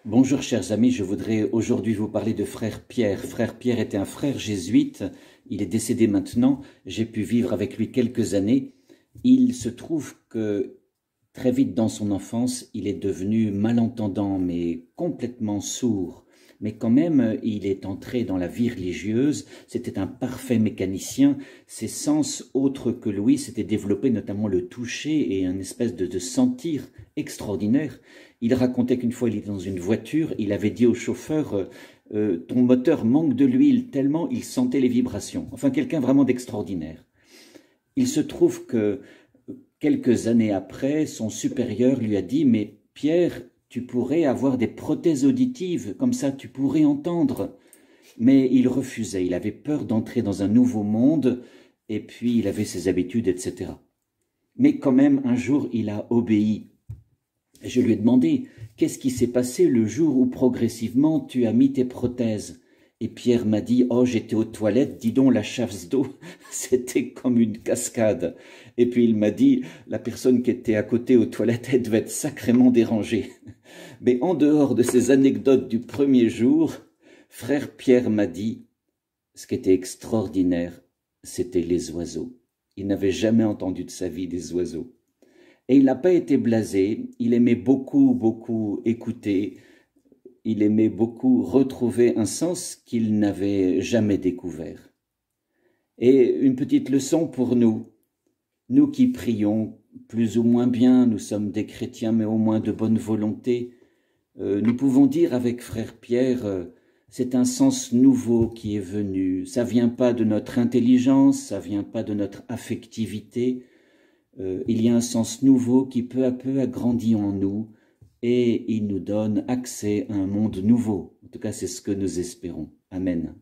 Bonjour chers amis, je voudrais aujourd'hui vous parler de frère Pierre. Frère Pierre était un frère jésuite, il est décédé maintenant, j'ai pu vivre avec lui quelques années. Il se trouve que très vite dans son enfance, il est devenu malentendant mais complètement sourd. Mais quand même, il est entré dans la vie religieuse, c'était un parfait mécanicien, ses sens autres que Louis s'étaient développés, notamment le toucher et un espèce de sentir extraordinaire. Il racontait qu'une fois il était dans une voiture, il avait dit au chauffeur ton moteur manque de l'huile, tellement il sentait les vibrations. Enfin, quelqu'un vraiment d'extraordinaire. Il se trouve que quelques années après, son supérieur lui a dit « Mais Pierre, tu pourrais avoir des prothèses auditives, comme ça tu pourrais entendre. » Mais il refusait, il avait peur d'entrer dans un nouveau monde, et puis il avait ses habitudes, etc. Mais quand même, un jour, il a obéi. Je lui ai demandé « Qu'est-ce qui s'est passé le jour où progressivement tu as mis tes prothèses ?» Et Pierre m'a dit « Oh, j'étais aux toilettes, dis donc, la chasse d'eau, c'était comme une cascade. » Et puis il m'a dit « La personne qui était à côté aux toilettes, elle devait être sacrément dérangée. » Mais en dehors de ces anecdotes du premier jour, frère Pierre m'a dit « Ce qui était extraordinaire, c'était les oiseaux. » Il n'avait jamais entendu de sa vie des oiseaux. Et il n'a pas été blasé, il aimait beaucoup écouter, il aimait beaucoup retrouver un sens qu'il n'avait jamais découvert. Et une petite leçon pour nous, nous qui prions plus ou moins bien, nous sommes des chrétiens mais au moins de bonne volonté, nous pouvons dire avec frère Pierre, c'est un sens nouveau qui est venu, ça vient pas de notre intelligence, ça vient pas de notre affectivité, il y a un sens nouveau qui peu à peu a grandi en nous et il nous donne accès à un monde nouveau. En tout cas, c'est ce que nous espérons. Amen.